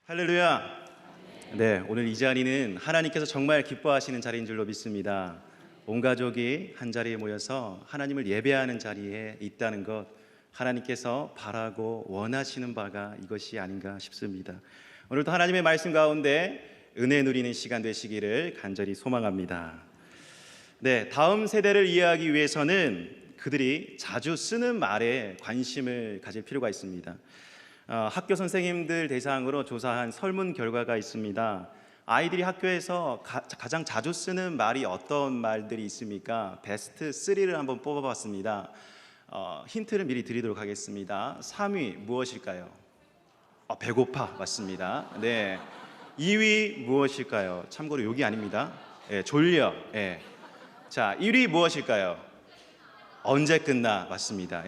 할렐루야. 네, 오늘 이 자리는 하나님께서 정말 기뻐하시는 자리인 줄로 믿습니다. 온 가족이 한 자리에 모여서 하나님을 예배하는 자리에 있다는 것, 하나님께서 바라고 원하시는 바가 이것이 아닌가 싶습니다. 오늘도 하나님의 말씀 가운데 은혜 누리는 시간 되시기를 간절히 소망합니다. 네, 다음 세대를 이해하기 위해서는 그들이 자주 쓰는 말에 관심을 가질 필요가 있습니다. 학교 선생님들 대상으로 조사한 설문 결과가 있습니다. 아이들이 학교에서 가장 자주 쓰는 말이 어떤 말들이 있습니까? 베스트 3를 한번 뽑아봤습니다. 힌트를 미리 드리도록 하겠습니다. 3위 무엇일까요? 배고파 맞습니다. 네. 2위 무엇일까요? 참고로 욕이 아닙니다. 졸려. 자, 1위 무엇일까요? 언제 끝나? 맞습니다.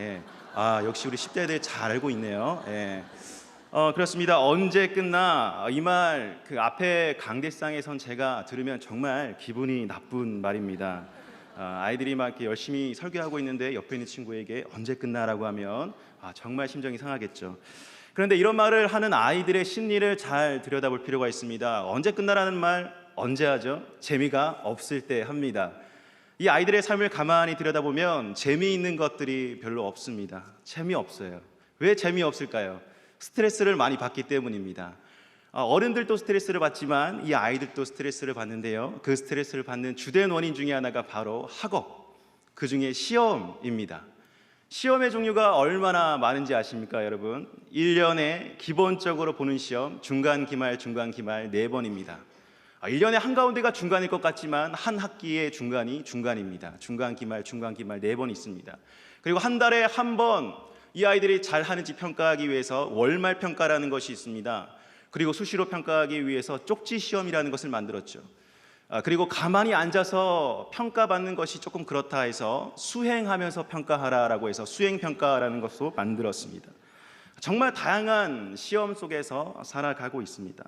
역시 우리 10대들 잘 알고 있네요. 그렇습니다. 언제 끝나? 이 말 그 앞에 강대상에선 제가 들으면 정말 기분이 나쁜 말입니다. 아이들이 막 이렇게 열심히 설교하고 있는데 옆에 있는 친구에게 언제 끝나라고 하면 정말 심정이 상하겠죠. 그런데 이런 말을 하는 아이들의 심리를 잘 들여다볼 필요가 있습니다. 언제 끝나라는 말 언제 하죠? 재미가 없을 때 합니다. 이 아이들의 삶을 가만히 들여다보면 재미있는 것들이 별로 없습니다. 재미없어요. 왜 재미없을까요? 스트레스를 많이 받기 때문입니다. 어른들도 스트레스를 받지만 이 아이들도 스트레스를 받는데요. 그 스트레스를 받는 주된 원인 중에 하나가 바로 학업, 그 중에 시험입니다. 시험의 종류가 얼마나 많은지 아십니까, 여러분? 1년에 기본적으로 보는 시험 중간, 기말, 4번입니다. 1년에 한가운데가 중간일 것 같지만 한 학기의 중간이 중간입니다. 중간, 기말 4번 있습니다. 그리고 한 달에 한 번 이 아이들이 잘하는지 평가하기 위해서 월말 평가라는 것이 있습니다. 그리고 수시로 평가하기 위해서 쪽지 시험이라는 것을 만들었죠. 그리고 가만히 앉아서 평가받는 것이 조금 그렇다 해서 수행하면서 평가하라라고 해서 수행평가라는 것도 만들었습니다. 정말 다양한 시험 속에서 살아가고 있습니다.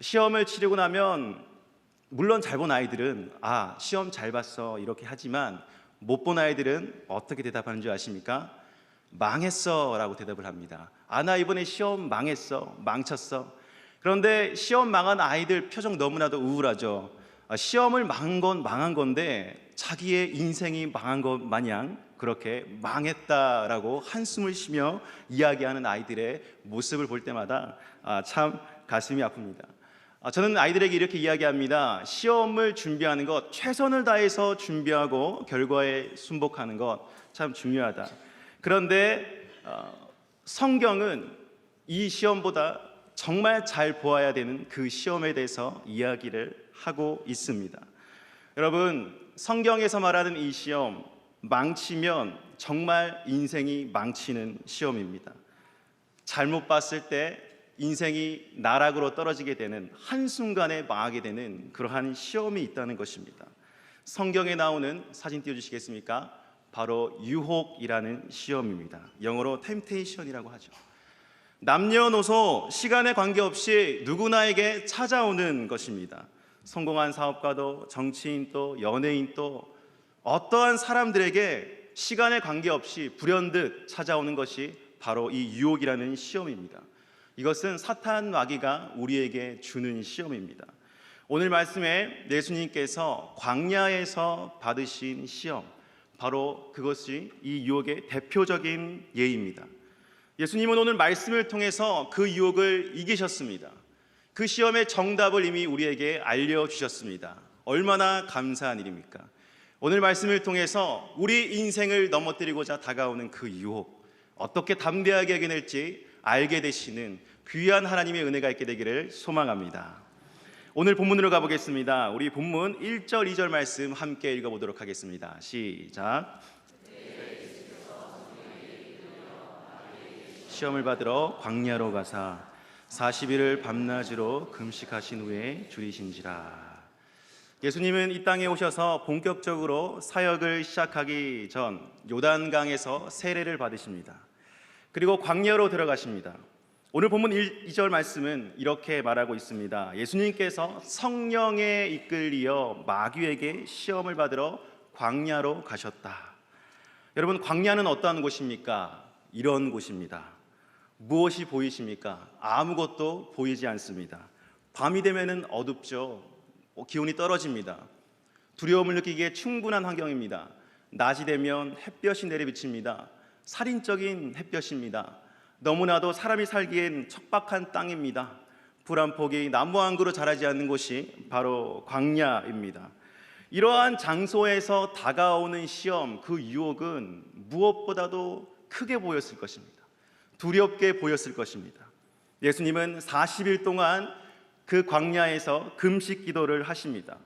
시험을 치르고 나면 물론 잘 본 아이들은 시험 잘 봤어 이렇게 하지만 못 본 아이들은 어떻게 대답하는 줄 아십니까? 망했어 라고 대답을 합니다. 나 이번에 시험 망했어, 망쳤어. 그런데 시험 망한 아이들 표정 너무나도 우울하죠. 시험을 망한 건 망한 건데 자기의 인생이 망한 것 마냥 그렇게 망했다라고 한숨을 쉬며 이야기하는 아이들의 모습을 볼 때마다 참 가슴이 아픕니다. 저는 아이들에게 이렇게 이야기합니다. 시험을 준비하는 것, 최선을 다해서 준비하고 결과에 순복하는 것 참 중요하다. 그런데 성경은 이 시험보다 정말 잘 보아야 되는 그 시험에 대해서 이야기를 하고 있습니다. 여러분, 성경에서 말하는 이 시험, 망치면 정말 인생이 망치는 시험입니다. 잘못 봤을 때 인생이 나락으로 떨어지게 되는, 한순간에 망하게 되는 그러한 시험이 있다는 것입니다. 성경에 나오는 사진 띄워주시겠습니까? 바로 유혹이라는 시험입니다. 영어로 temptation이라고 하죠. 남녀노소 시간에 관계없이 누구나에게 찾아오는 것입니다. 성공한 사업가도, 정치인도, 연예인도 어떠한 사람들에게 시간에 관계없이 불현듯 찾아오는 것이 바로 이 유혹이라는 시험입니다. 이것은 사탄 마귀가 우리에게 주는 시험입니다. 오늘 말씀에 예수님께서 광야에서 받으신 시험, 바로 그것이 이 유혹의 대표적인 예입니다. 예수님은 오늘 말씀을 통해서 그 유혹을 이기셨습니다. 그 시험의 정답을 이미 우리에게 알려주셨습니다. 얼마나 감사한 일입니까? 오늘 말씀을 통해서 우리 인생을 넘어뜨리고자 다가오는 그 유혹, 어떻게 담대하게 이겨낼지 알게 되시는 귀한 하나님의 은혜가 있게 되기를 소망합니다. 오늘 본문으로 가보겠습니다. 우리 본문 1절, 2절 말씀 함께 읽어보도록 하겠습니다. 시작. 시험을 받으러 광야로 가사 40일을 밤낮으로 금식하신 후에 줄이신지라. 예수님은 이 땅에 오셔서 본격적으로 사역을 시작하기 전 요단강에서 세례를 받으십니다. 그리고 광야로 들어가십니다. 오늘 본문 2절 말씀은 이렇게 말하고 있습니다. 예수님께서 성령에 이끌리어 마귀에게 시험을 받으러 광야로 가셨다. 여러분, 광야는 어떠한 곳입니까? 이런 곳입니다. 무엇이 보이십니까? 아무것도 보이지 않습니다. 밤이 되면은 어둡죠. 기온이 떨어집니다. 두려움을 느끼기에 충분한 환경입니다. 낮이 되면 햇볕이 내리비칩니다. 살인적인 햇볕입니다. 너무나도 사람이 살기엔 척박한 땅입니다. 불 한 폭이 나무 한 그루 자라지 않는 곳이 바로 광야입니다. 이러한 장소에서 다가오는 시험, 그 유혹은 무엇보다도 크게 보였을 것입니다. 두렵게 보였을 것입니다. 예수님은 40일 동안 그 광야에서 금식 기도를 하십니다.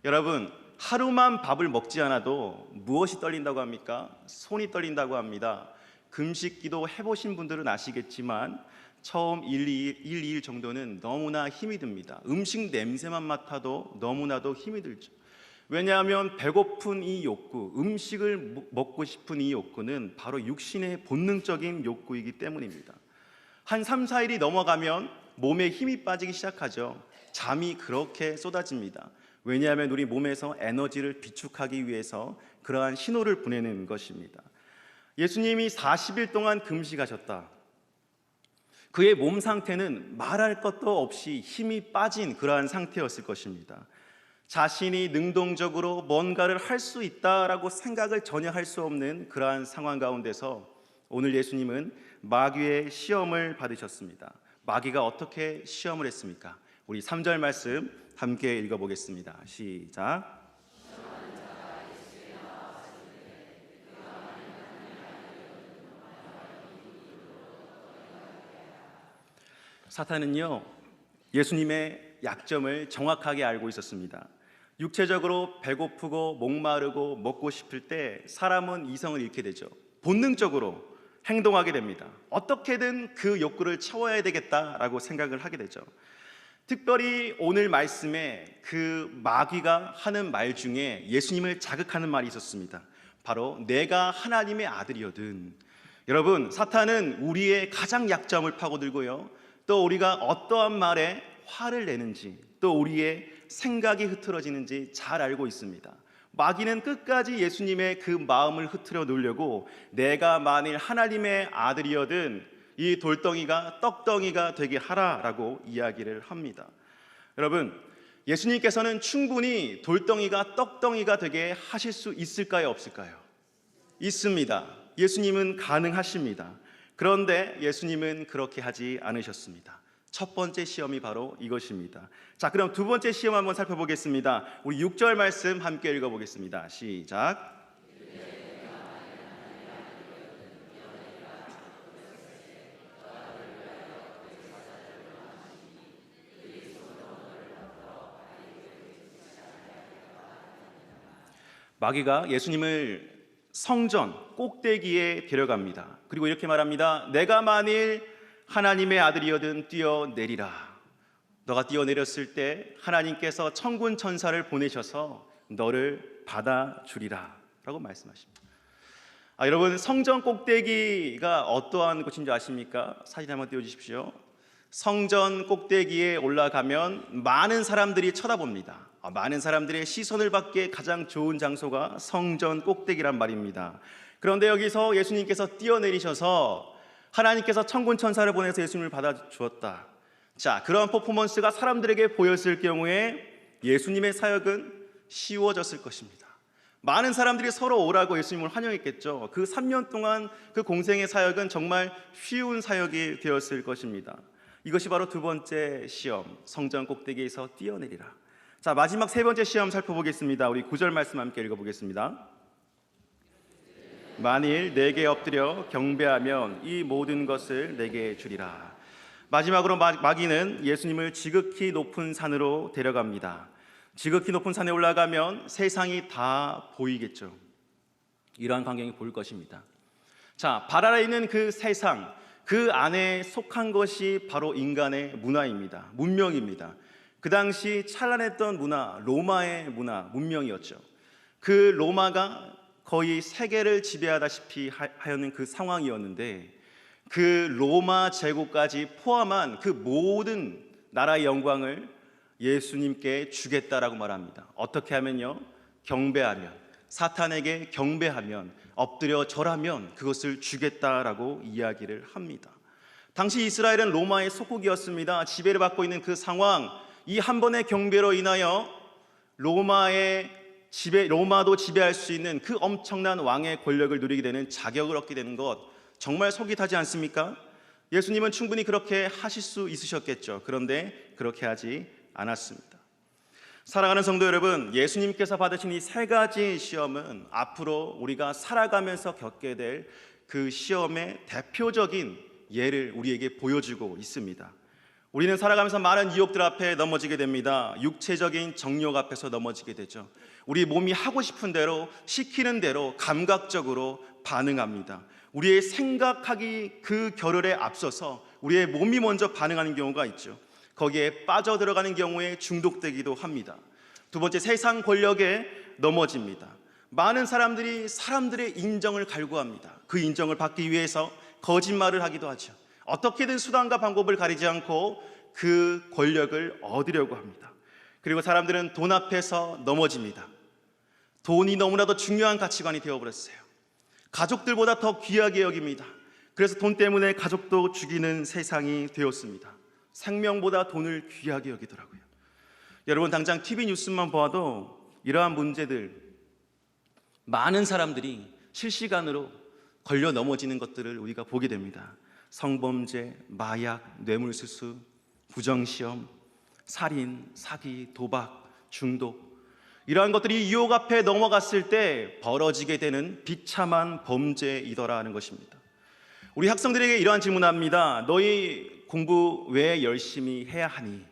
여러분, 하루만 밥을 먹지 않아도 무엇이 떨린다고 합니까? 손이 떨린다고 합니다. 금식 기도 해보신 분들은 아시겠지만 처음 1, 2일 정도는 너무나 힘이 듭니다. 음식 냄새만 맡아도 너무나도 힘이 들죠. 왜냐하면 배고픈 이 욕구, 음식을 먹고 싶은 이 욕구는 바로 육신의 본능적인 욕구이기 때문입니다. 한 3, 4일이 넘어가면 몸에 힘이 빠지기 시작하죠. 잠이 그렇게 쏟아집니다. 왜냐하면 우리 몸에서 에너지를 비축하기 위해서 그러한 신호를 보내는 것입니다. 예수님이 40일 동안 금식하셨다. 그의 몸 상태는 말할 것도 없이 힘이 빠진 그러한 상태였을 것입니다. 자신이 능동적으로 뭔가를 할 수 있다라고 생각을 전혀 할 수 없는 그러한 상황 가운데서 오늘 예수님은 마귀의 시험을 받으셨습니다. 마귀가 어떻게 시험을 했습니까? 우리 3절 말씀 함께 읽어보겠습니다. 시작. 사탄은요, 예수님의 약점을 정확하게 알고 있었습니다. 육체적으로 배고프고 목마르고 먹고 싶을 때 사람은 이성을 잃게 되죠. 본능적으로 행동하게 됩니다. 어떻게든 그 욕구를 채워야 되겠다라고 생각을 하게 되죠. 특별히 오늘 말씀에 그 마귀가 하는 말 중에 예수님을 자극하는 말이 있었습니다. 바로 내가 하나님의 아들이거든. 여러분, 사탄은 우리의 가장 약점을 파고들고요, 또 우리가 어떠한 말에 화를 내는지, 또 우리의 생각이 흐트러지는지 잘 알고 있습니다. 마귀는 끝까지 예수님의 그 마음을 흐트러 놓으려고 내가 만일 하나님의 아들이어든 이 돌덩이가 떡덩이가 되게 하라라고 이야기를 합니다. 여러분, 예수님께서는 충분히 돌덩이가 떡덩이가 되게 하실 수 있을까요, 없을까요? 있습니다. 예수님은 가능하십니다. 그런데 예수님은 그렇게 하지 않으셨습니다. 첫 번째 시험이 바로 이것입니다. 자, 그럼 두 번째 시험 한번 살펴보겠습니다. 우리 6절 말씀 함께 읽어보겠습니다. 시작. 마귀가 예수님을 성전 꼭대기에 데려갑니다. 그리고 이렇게 말합니다. 내가 만일 하나님의 아들이어든 뛰어내리라. 너가 뛰어내렸을 때 하나님께서 천군 천사를 보내셔서 너를 받아주리라 라고 말씀하십니다. 여러분, 성전 꼭대기가 어떠한 곳인 줄 아십니까? 사진 한번 띄워주십시오. 성전 꼭대기에 올라가면 많은 사람들이 쳐다봅니다. 많은 사람들의 시선을 받기에 가장 좋은 장소가 성전 꼭대기란 말입니다. 그런데 여기서 예수님께서 뛰어내리셔서 하나님께서 천군 천사를 보내서 예수님을 받아주었다. 자, 그런 퍼포먼스가 사람들에게 보였을 경우에 예수님의 사역은 쉬워졌을 것입니다. 많은 사람들이 서로 오라고 예수님을 환영했겠죠. 그 3년 동안 그 공생의 사역은 정말 쉬운 사역이 되었을 것입니다. 이것이 바로 두 번째 시험, 성전 꼭대기에서 뛰어내리라. 자, 마지막 세 번째 시험 살펴보겠습니다. 우리 9절 말씀 함께 읽어보겠습니다. 만일 내게 엎드려 경배하면 이 모든 것을 내게 주리라. 마지막으로 마귀는 예수님을 지극히 높은 산으로 데려갑니다. 지극히 높은 산에 올라가면 세상이 다 보이겠죠. 이러한 광경이 보일 것입니다. 자, 발 아래 있는 그 세상, 그 안에 속한 것이 바로 인간의 문화입니다. 문명입니다. 그 당시 찬란했던 문화, 로마의 문화, 문명이었죠. 그 로마가 거의 세계를 지배하다시피 하였는 그 상황이었는데, 그 로마 제국까지 포함한 그 모든 나라의 영광을 예수님께 주겠다라고 말합니다. 어떻게 하면요? 경배하면, 사탄에게 경배하면, 엎드려 절하면 그것을 주겠다라고 이야기를 합니다. 당시 이스라엘은 로마의 속국이었습니다. 지배를 받고 있는 그 상황, 이 한 번의 경배로 인하여 로마도 지배할 수 있는 그 엄청난 왕의 권력을 누리게 되는 자격을 얻게 되는 것, 정말 속이 타지 않습니까? 예수님은 충분히 그렇게 하실 수 있으셨겠죠. 그런데 그렇게 하지 않았습니다. 사랑하는 성도 여러분, 예수님께서 받으신 이 세 가지 시험은 앞으로 우리가 살아가면서 겪게 될 그 시험의 대표적인 예를 우리에게 보여주고 있습니다. 우리는 살아가면서 많은 유혹들 앞에 넘어지게 됩니다. 육체적인 정욕 앞에서 넘어지게 되죠. 우리 몸이 하고 싶은 대로, 시키는 대로 감각적으로 반응합니다. 우리의 생각하기 그 겨를에 앞서서 우리의 몸이 먼저 반응하는 경우가 있죠. 거기에 빠져들어가는 경우에 중독되기도 합니다. 두 번째, 세상 권력에 넘어집니다. 많은 사람들이 사람들의 인정을 갈구합니다. 그 인정을 받기 위해서 거짓말을 하기도 하죠. 어떻게든 수단과 방법을 가리지 않고 그 권력을 얻으려고 합니다. 그리고 사람들은 돈 앞에서 넘어집니다. 돈이 너무나도 중요한 가치관이 되어버렸어요. 가족들보다 더 귀하게 여깁니다. 그래서 돈 때문에 가족도 죽이는 세상이 되었습니다. 생명보다 돈을 귀하게 여기더라고요. 여러분, 당장 TV 뉴스만 보아도 이러한 문제들, 많은 사람들이 실시간으로 걸려 넘어지는 것들을 우리가 보게 됩니다. 성범죄, 마약, 뇌물수수, 부정시험, 살인, 사기, 도박, 중독, 이러한 것들이 유혹 앞에 넘어갔을 때 벌어지게 되는 비참한 범죄이더라 하는 것입니다. 우리 학생들에게 이러한 질문을 합니다. 너희 공부 왜 열심히 해야 하니?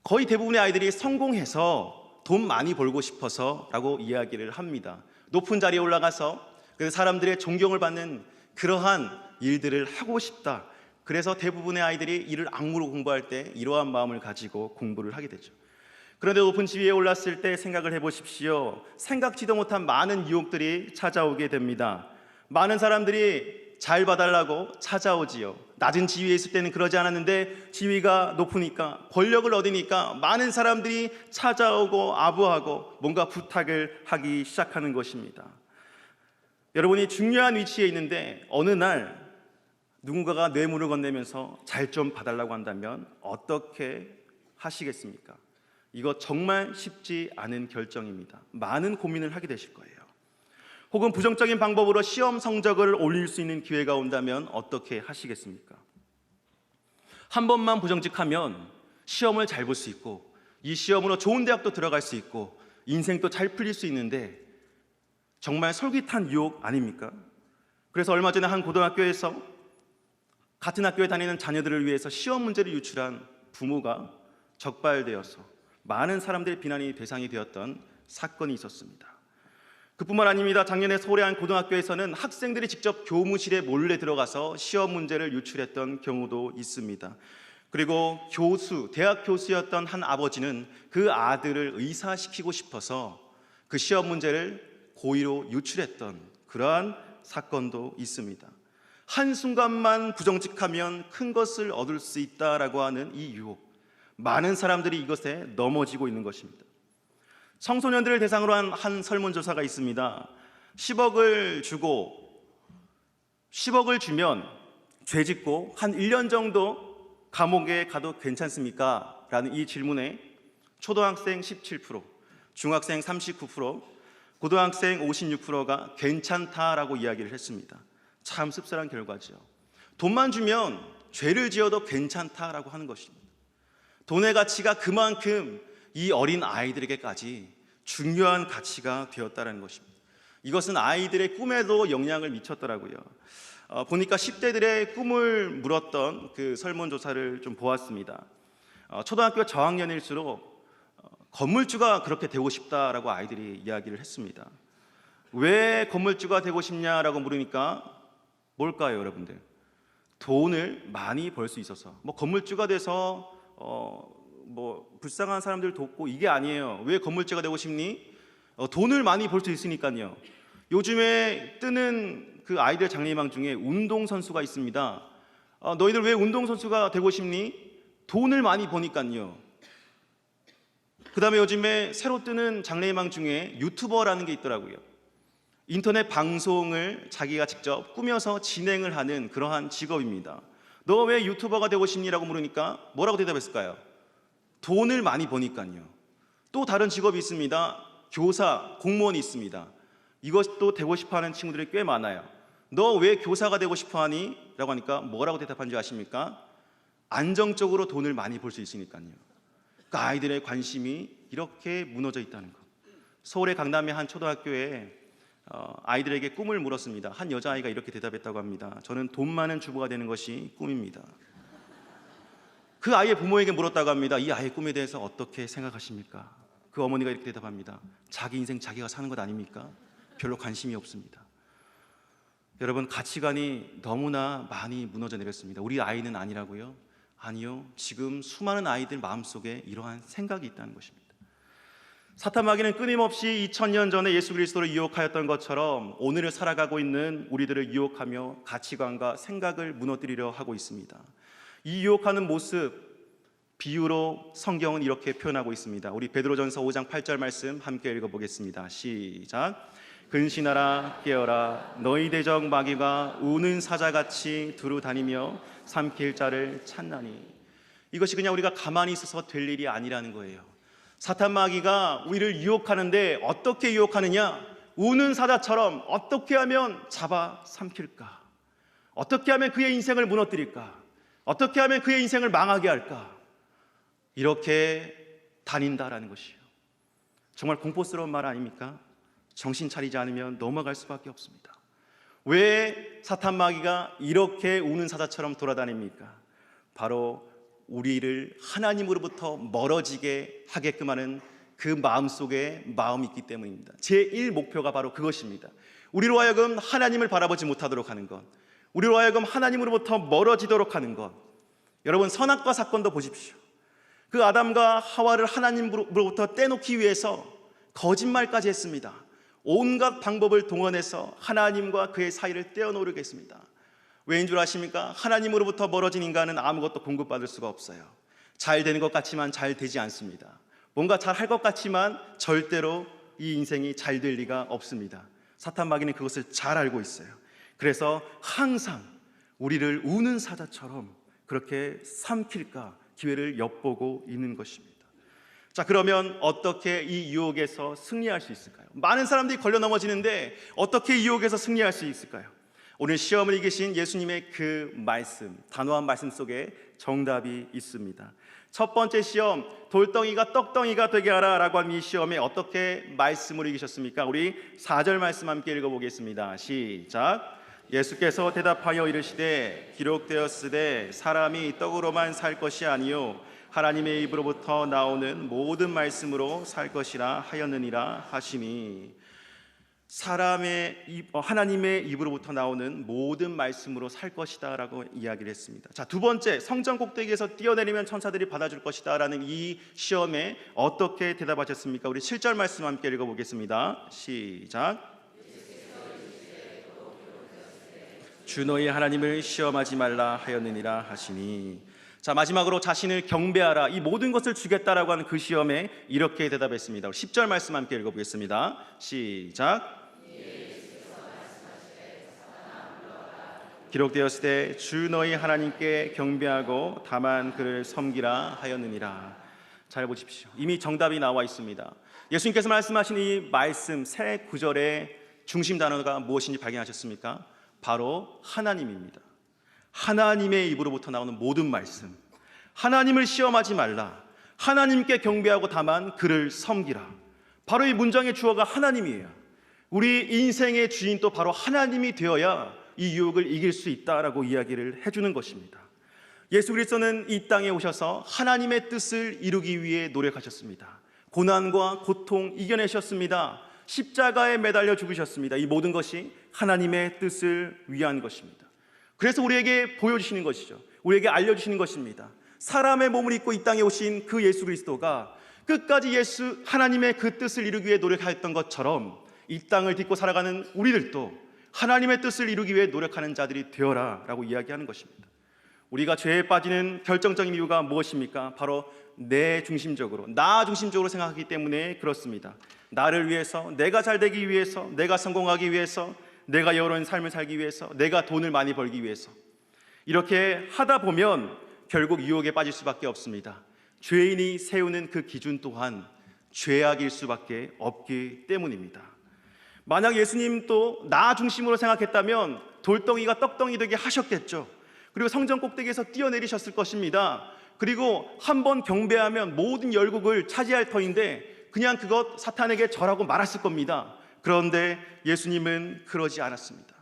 거의 대부분의 아이들이 성공해서 돈 많이 벌고 싶어서 라고 이야기를 합니다. 높은 자리에 올라가서 사람들의 존경을 받는 그러한 일들을 하고 싶다. 그래서 대부분의 아이들이 이를 악무로 공부할 때 이러한 마음을 가지고 공부를 하게 되죠. 그런데 높은 지위에 올랐을 때 생각을 해보십시오. 생각지도 못한 많은 유혹들이 찾아오게 됩니다. 많은 사람들이 잘 봐달라고 찾아오지요. 낮은 지위에 있을 때는 그러지 않았는데 지위가 높으니까, 권력을 얻으니까 많은 사람들이 찾아오고 아부하고 뭔가 부탁을 하기 시작하는 것입니다. 여러분이 중요한 위치에 있는데 어느 날 누군가가 뇌물을 건네면서 잘 좀 봐달라고 한다면 어떻게 하시겠습니까? 이거 정말 쉽지 않은 결정입니다. 많은 고민을 하게 되실 거예요. 혹은 부정적인 방법으로 시험 성적을 올릴 수 있는 기회가 온다면 어떻게 하시겠습니까? 한 번만 부정직하면 시험을 잘 볼 수 있고 이 시험으로 좋은 대학도 들어갈 수 있고 인생도 잘 풀릴 수 있는데 정말 솔깃한 유혹 아닙니까? 그래서 얼마 전에 한 고등학교에서 같은 학교에 다니는 자녀들을 위해서 시험 문제를 유출한 부모가 적발되어서 많은 사람들의 비난이 대상이 되었던 사건이 있었습니다. 그뿐만 아닙니다. 작년에 서울의 한 고등학교에서는 학생들이 직접 교무실에 몰래 들어가서 시험 문제를 유출했던 경우도 있습니다. 그리고 대학 교수였던 한 아버지는 그 아들을 의사시키고 싶어서 그 시험 문제를 고의로 유출했던 그러한 사건도 있습니다. 한순간만 부정직하면 큰 것을 얻을 수 있다라고 하는 이 유혹, 많은 사람들이 이것에 넘어지고 있는 것입니다. 청소년들을 대상으로 한 설문조사가 있습니다. 10억을 주면 죄 짓고 한 1년 정도 감옥에 가도 괜찮습니까? 라는 이 질문에 초등학생 17%, 중학생 39%, 고등학생 56%가 괜찮다라고 이야기를 했습니다. 참 씁쓸한 결과죠. 돈만 주면 죄를 지어도 괜찮다라고 하는 것입니다. 돈의 가치가 그만큼 이 어린 아이들에게까지 중요한 가치가 되었다는 것입니다. 이것은 아이들의 꿈에도 영향을 미쳤더라고요. 보니까 10대들의 꿈을 물었던 그 설문조사를 좀 보았습니다. 초등학교 저학년일수록 건물주가 그렇게 되고 싶다라고 아이들이 이야기를 했습니다. 왜 건물주가 되고 싶냐라고 물으니까 뭘까요, 여러분들? 돈을 많이 벌 수 있어서, 건물주가 돼서 불쌍한 사람들 돕고 이게 아니에요. 왜 건물주가 되고 싶니? 돈을 많이 벌 수 있으니까요. 요즘에 뜨는 그 아이들 장래희망 중에 운동선수가 있습니다. 너희들 왜 운동선수가 되고 싶니? 돈을 많이 버니까요. 그 다음에 요즘에 새로 뜨는 장래희망 중에 유튜버라는 게 있더라고요. 인터넷 방송을 자기가 직접 꾸며서 진행을 하는 그러한 직업입니다. 너 왜 유튜버가 되고 싶니라고 물으니까 뭐라고 대답했을까요? 돈을 많이 버니까요. 또 다른 직업이 있습니다. 교사, 공무원이 있습니다. 이것도 되고 싶어하는 친구들이 꽤 많아요. 너 왜 교사가 되고 싶어하니? 라고 하니까 뭐라고 대답한 줄 아십니까? 안정적으로 돈을 많이 벌 수 있으니까요. 그러니까 아이들의 관심이 이렇게 무너져 있다는 것. 서울의 강남의 한 초등학교에 아이들에게 꿈을 물었습니다. 한 여자아이가 이렇게 대답했다고 합니다. 저는 돈 많은 주부가 되는 것이 꿈입니다. 그 아이의 부모에게 물었다고 합니다. 이 아이의 꿈에 대해서 어떻게 생각하십니까? 그 어머니가 이렇게 대답합니다. 자기 인생 자기가 사는 것 아닙니까? 별로 관심이 없습니다. 여러분, 가치관이 너무나 많이 무너져 내렸습니다. 우리 아이는 아니라고요? 아니요. 지금 수많은 아이들 마음속에 이러한 생각이 있다는 것입니다. 사탄 마귀는 끊임없이 2000년 전에 예수 그리스도를 유혹하였던 것처럼 오늘을 살아가고 있는 우리들을 유혹하며 가치관과 생각을 무너뜨리려 하고 있습니다. 이 유혹하는 모습, 비유로 성경은 이렇게 표현하고 있습니다. 우리 베드로전서 5장 8절 말씀 함께 읽어보겠습니다. 시작. 근신하라 깨어라 너희 대적 마귀가 우는 사자같이 두루 다니며 삼킬 자를 찾나니. 이것이 그냥 우리가 가만히 있어서 될 일이 아니라는 거예요. 사탄 마귀가 우리를 유혹하는데 어떻게 유혹하느냐? 우는 사자처럼 어떻게 하면 잡아 삼킬까? 어떻게 하면 그의 인생을 무너뜨릴까? 어떻게 하면 그의 인생을 망하게 할까? 이렇게 다닌다라는 것이에요. 정말 공포스러운 말 아닙니까? 정신 차리지 않으면 넘어갈 수밖에 없습니다. 왜 사탄 마귀가 이렇게 우는 사자처럼 돌아다닙니까? 바로 우리를 하나님으로부터 멀어지게 하게끔 하는 그 마음속에 마음이 있기 때문입니다. 제1 목표가 바로 그것입니다. 우리로 하여금 하나님을 바라보지 못하도록 하는 것, 우리로 하여금 하나님으로부터 멀어지도록 하는 것. 여러분, 선악과 사건도 보십시오. 그 아담과 하와를 하나님으로부터 떼놓기 위해서 거짓말까지 했습니다. 온갖 방법을 동원해서 하나님과 그의 사이를 떼어놓으려고 했습니다. 왜인 줄 아십니까? 하나님으로부터 멀어진 인간은 아무것도 공급받을 수가 없어요. 잘 되는 것 같지만 잘 되지 않습니다. 뭔가 잘 할 것 같지만 절대로 이 인생이 잘 될 리가 없습니다. 사탄 마귀는 그것을 잘 알고 있어요. 그래서 항상 우리를 우는 사자처럼 그렇게 삼킬까 기회를 엿보고 있는 것입니다. 자, 그러면 어떻게 이 유혹에서 승리할 수 있을까요? 많은 사람들이 걸려 넘어지는데 어떻게 이 유혹에서 승리할 수 있을까요? 오늘 시험을 이기신 예수님의 그 말씀, 단호한 말씀 속에 정답이 있습니다. 첫 번째 시험, 돌덩이가 떡덩이가 되게 하라 라고 하는 이 시험에 어떻게 말씀을 이기셨습니까? 우리 4절 말씀 함께 읽어보겠습니다. 시작. 예수께서 대답하여 이르시되 기록되었으되 사람이 떡으로만 살 것이 아니요 하나님의 입으로부터 나오는 모든 말씀으로 살 것이라 하였느니라 하시니. 하나님의 입으로부터 나오는 모든 말씀으로 살 것이다 라고 이야기를 했습니다. 자, 두 번째, 성전 꼭대기에서 뛰어내리면 천사들이 받아줄 것이다 라는 이 시험에 어떻게 대답하셨습니까? 우리 7절 말씀 함께 읽어보겠습니다. 시작. 주 너희 하나님을 시험하지 말라 하였느니라 하시니. 자, 마지막으로 자신을 경배하라, 이 모든 것을 주겠다라고 하는 그 시험에 이렇게 대답했습니다. 10절 말씀 함께 읽어보겠습니다. 시작. 기록되었으되 주 너희 하나님께 경배하고 다만 그를 섬기라 하였느니라. 잘 보십시오. 이미 정답이 나와 있습니다. 예수님께서 말씀하신 이 말씀 새 구절의 중심 단어가 무엇인지 발견하셨습니까? 바로 하나님입니다. 하나님의 입으로부터 나오는 모든 말씀, 하나님을 시험하지 말라, 하나님께 경배하고 다만 그를 섬기라. 바로 이 문장의 주어가 하나님이에요. 우리 인생의 주인도 바로 하나님이 되어야 이 유혹을 이길 수 있다라고 이야기를 해주는 것입니다. 예수 그리스도는 이 땅에 오셔서 하나님의 뜻을 이루기 위해 노력하셨습니다. 고난과 고통 이겨내셨습니다. 십자가에 매달려 죽으셨습니다. 이 모든 것이 하나님의 뜻을 위한 것입니다. 그래서 우리에게 보여주시는 것이죠. 우리에게 알려주시는 것입니다. 사람의 몸을 입고 이 땅에 오신 그 예수 그리스도가 끝까지 하나님의 그 뜻을 이루기 위해 노력하였던 것처럼 이 땅을 딛고 살아가는 우리들도 하나님의 뜻을 이루기 위해 노력하는 자들이 되어라 라고 이야기하는 것입니다. 우리가 죄에 빠지는 결정적인 이유가 무엇입니까? 바로 내 중심적으로, 나 중심적으로 생각하기 때문에 그렇습니다. 나를 위해서, 내가 잘 되기 위해서, 내가 성공하기 위해서, 내가 여러운 삶을 살기 위해서, 내가 돈을 많이 벌기 위해서. 이렇게 하다 보면 결국 유혹에 빠질 수밖에 없습니다. 죄인이 세우는 그 기준 또한 죄악일 수밖에 없기 때문입니다. 만약 예수님도 나 중심으로 생각했다면 돌덩이가 떡덩이 되게 하셨겠죠. 그리고 성전 꼭대기에서 뛰어내리셨을 것입니다. 그리고 한번 경배하면 모든 열국을 차지할 터인데 그냥 그것 사탄에게 절하고 말았을 겁니다. 그런데 예수님은 그러지 않았습니다.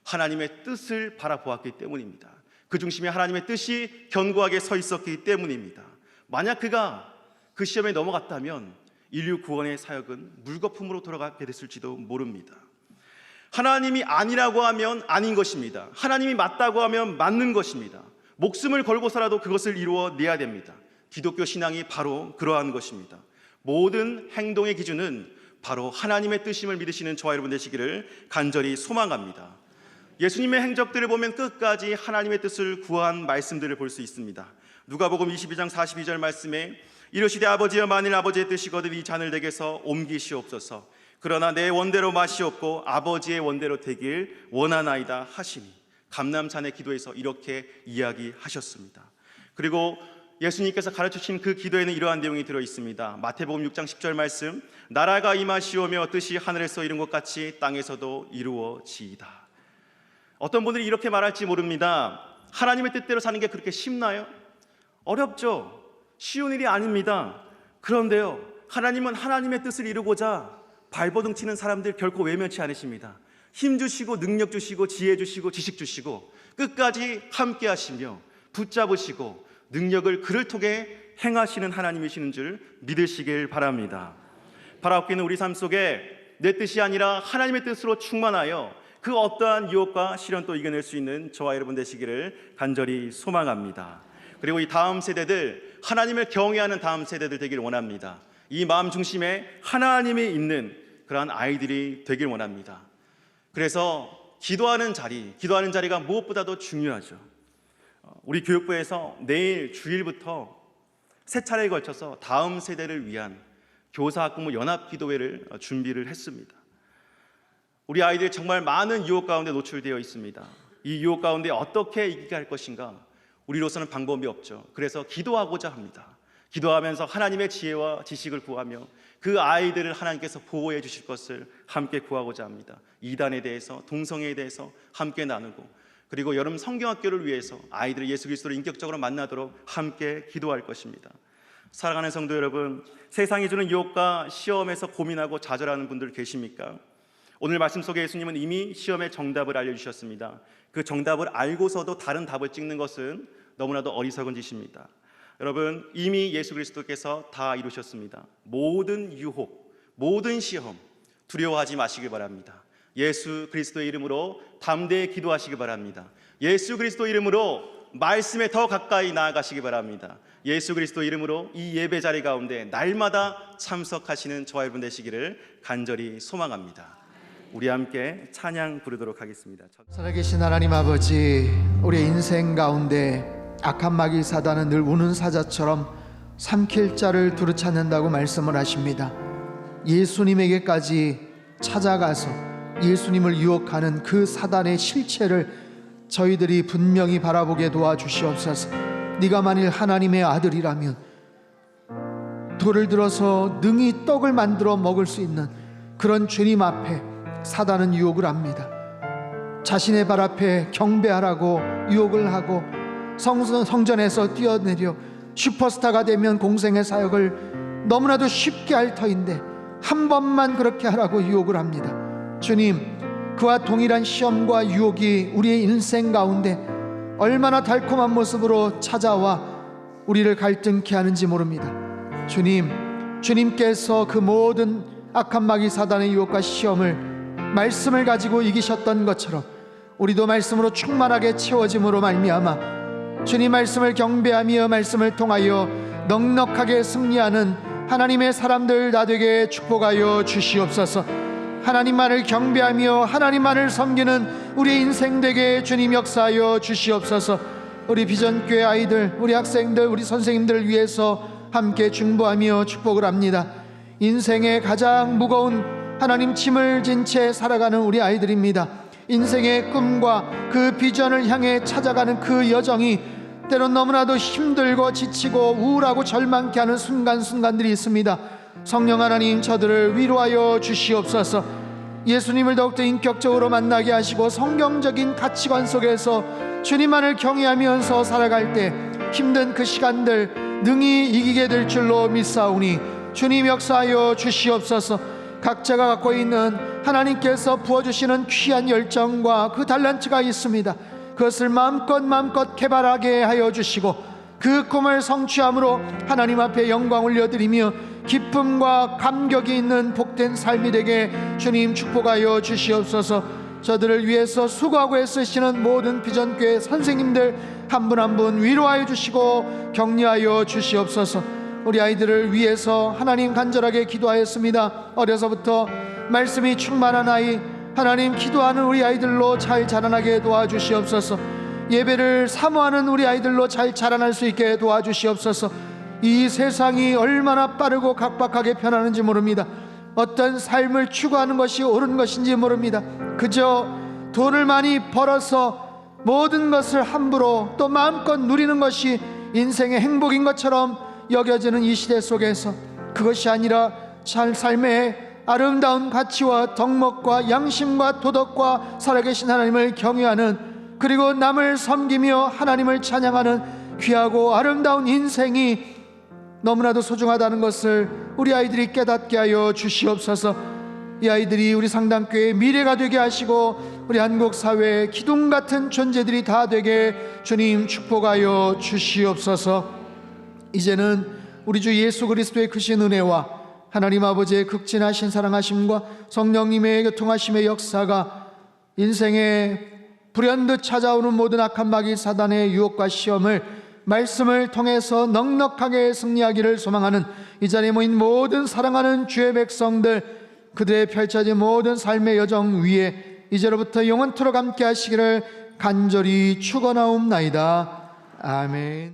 하나님의 뜻을 바라보았기 때문입니다. 그 중심에 하나님의 뜻이 견고하게 서 있었기 때문입니다. 만약 그가 그 시험에 넘어갔다면 인류 구원의 사역은 물거품으로 돌아가게 됐을지도 모릅니다. 하나님이 아니라고 하면 아닌 것입니다. 하나님이 맞다고 하면 맞는 것입니다. 목숨을 걸고서라도 그것을 이루어내야 됩니다. 기독교 신앙이 바로 그러한 것입니다. 모든 행동의 기준은 바로 하나님의 뜻임을 믿으시는 저와 여러분 되시기를 간절히 소망합니다. 예수님의 행적들을 보면 끝까지 하나님의 뜻을 구한 말씀들을 볼 수 있습니다. 누가복음 22장 42절 말씀에 이르시되 아버지여 만일 아버지의 뜻이거든 이 잔을 내게서 옮기시옵소서. 그러나 내 원대로 마시옵고 아버지의 원대로 되길 원하나이다 하시니 감람산의 기도에서 이렇게 이야기하셨습니다. 그리고 예수님께서 가르치신 그 기도에는 이러한 내용이 들어 있습니다. 마태복음 6장 10절 말씀 나라가 임하시오며 뜻이 하늘에서 이룬 것 같이 땅에서도 이루어지이다. 어떤 분들이 이렇게 말할지 모릅니다. 하나님의 뜻대로 사는 게 그렇게 쉽나요? 어렵죠. 쉬운 일이 아닙니다. 그런데요, 하나님은 하나님의 뜻을 이루고자 발버둥 치는 사람들 결코 외면치 않으십니다. 힘 주시고 능력 주시고 지혜 주시고 지식 주시고 끝까지 함께 하시며 붙잡으시고 능력을 그를 통해 행하시는 하나님이시는 줄 믿으시길 바랍니다. 바라옵기는 우리 삶 속에 내 뜻이 아니라 하나님의 뜻으로 충만하여 그 어떠한 유혹과 시련도 이겨낼 수 있는 저와 여러분 되시기를 간절히 소망합니다. 그리고 이 다음 세대들, 하나님을 경외하는 다음 세대들 되길 원합니다. 이 마음 중심에 하나님이 있는 그러한 아이들이 되길 원합니다. 그래서 기도하는 자리가 무엇보다도 중요하죠. 우리 교육부에서 내일 주일부터 세 차례에 걸쳐서 다음 세대를 위한 교사학부모 연합기도회를 준비를 했습니다. 우리 아이들이 정말 많은 유혹 가운데 노출되어 있습니다. 이 유혹 가운데 어떻게 이기게 할 것인가? 우리로서는 방법이 없죠. 그래서 기도하고자 합니다. 기도하면서 하나님의 지혜와 지식을 구하며 그 아이들을 하나님께서 보호해 주실 것을 함께 구하고자 합니다. 이단에 대해서, 동성애에 대해서 함께 나누고, 그리고 여름 성경학교를 위해서 아이들이 예수 그리스도를 인격적으로 만나도록 함께 기도할 것입니다. 사랑하는 성도 여러분, 세상이 주는 유혹과 시험에서 고민하고 좌절하는 분들 계십니까? 오늘 말씀 속에 예수님은 이미 시험의 정답을 알려주셨습니다. 그 정답을 알고서도 다른 답을 찍는 것은 너무나도 어리석은 짓입니다. 여러분, 이미 예수 그리스도께서 다 이루셨습니다. 모든 유혹, 모든 시험 두려워하지 마시길 바랍니다. 예수 그리스도의 이름으로 담대히 기도하시기 바랍니다. 예수 그리스도 이름으로 말씀에 더 가까이 나아가시기 바랍니다. 예수 그리스도 이름으로 이 예배 자리 가운데 날마다 참석하시는 저와 여러분 되시기를 간절히 소망합니다. 우리 함께 찬양 부르도록 하겠습니다. 살아계신 하나님 아버지, 우리의 인생 가운데 악한 마귀 사단은 늘 우는 사자처럼 삼킬 자를 두루 찾는다고 말씀을 하십니다. 예수님에게까지 찾아가서 예수님을 유혹하는 그 사단의 실체를 저희들이 분명히 바라보게 도와주시옵소서. 네가 만일 하나님의 아들이라면 돌을 들어서 능히 떡을 만들어 먹을 수 있는 그런 주님 앞에 사단은 유혹을 합니다. 자신의 발 앞에 경배하라고 유혹을 하고 성전에서 뛰어내려 슈퍼스타가 되면 공생의 사역을 너무나도 쉽게 할 터인데 한 번만 그렇게 하라고 유혹을 합니다. 주님, 그와 동일한 시험과 유혹이 우리의 인생 가운데 얼마나 달콤한 모습으로 찾아와 우리를 갈등케 하는지 모릅니다. 주님께서 그 모든 악한 마귀 사단의 유혹과 시험을 말씀을 가지고 이기셨던 것처럼 우리도 말씀으로 충만하게 채워짐으로 말미암아 주님 말씀을 경배하며 말씀을 통하여 넉넉하게 승리하는 하나님의 사람들 다 되게 축복하여 주시옵소서. 하나님만을 경배하며 하나님만을 섬기는 우리 인생 되게 주님 역사하여 주시옵소서. 우리 비전교회 아이들, 우리 학생들, 우리 선생님들을 위해서 함께 중보하며 축복을 합니다. 인생의 가장 무거운 하나님 짐을 진 채 살아가는 우리 아이들입니다. 인생의 꿈과 그 비전을 향해 찾아가는 그 여정이 때론 너무나도 힘들고 지치고 우울하고 절망케 하는 순간순간들이 있습니다. 성령 하나님, 저들을 위로하여 주시옵소서. 예수님을 더욱더 인격적으로 만나게 하시고 성경적인 가치관 속에서 주님만을 경외하면서 살아갈 때 힘든 그 시간들 능히 이기게 될 줄로 믿사오니 주님 역사하여 주시옵소서. 각자가 갖고 있는 하나님께서 부어주시는 귀한 열정과 그 달란트가 있습니다. 그것을 마음껏 개발하게 하여 주시고 그 꿈을 성취함으로 하나님 앞에 영광 올려드리며 기쁨과 감격이 있는 복된 삶이 되게 주님 축복하여 주시옵소서. 저들을 위해서 수고하고 애쓰시는 모든 비전교회 선생님들 한 분 한 분 위로하여 주시고 격려하여 주시옵소서. 우리 아이들을 위해서 하나님 간절하게 기도하였습니다. 어려서부터 말씀이 충만한 아이, 하나님 기도하는 우리 아이들로 잘 자라나게 도와주시옵소서. 예배를 사모하는 우리 아이들로 잘 자라날 수 있게 도와주시옵소서. 이 세상이 얼마나 빠르고 각박하게 변하는지 모릅니다. 어떤 삶을 추구하는 것이 옳은 것인지 모릅니다. 그저 돈을 많이 벌어서 모든 것을 함부로 또 마음껏 누리는 것이 인생의 행복인 것처럼 여겨지는 이 시대 속에서 그것이 아니라 삶의 아름다운 가치와 덕목과 양심과 도덕과 살아계신 하나님을 경외하는, 그리고 남을 섬기며 하나님을 찬양하는 귀하고 아름다운 인생이 너무나도 소중하다는 것을 우리 아이들이 깨닫게 하여 주시옵소서. 이 아이들이 우리 상담교회의 미래가 되게 하시고 우리 한국 사회의 기둥 같은 존재들이 다 되게 주님 축복하여 주시옵소서. 이제는 우리 주 예수 그리스도의 크신 은혜와 하나님 아버지의 극진하신 사랑하심과 성령님의 교통하심의 역사가 인생에 불현듯 찾아오는 모든 악한 마귀 사단의 유혹과 시험을 말씀을 통해서 넉넉하게 승리하기를 소망하는 이 자리에 모인 모든 사랑하는 주의 백성들, 그들의 펼쳐진 모든 삶의 여정 위에 이제로부터 영원토록 함께 하시기를 간절히 축원하옵나이다. 아멘.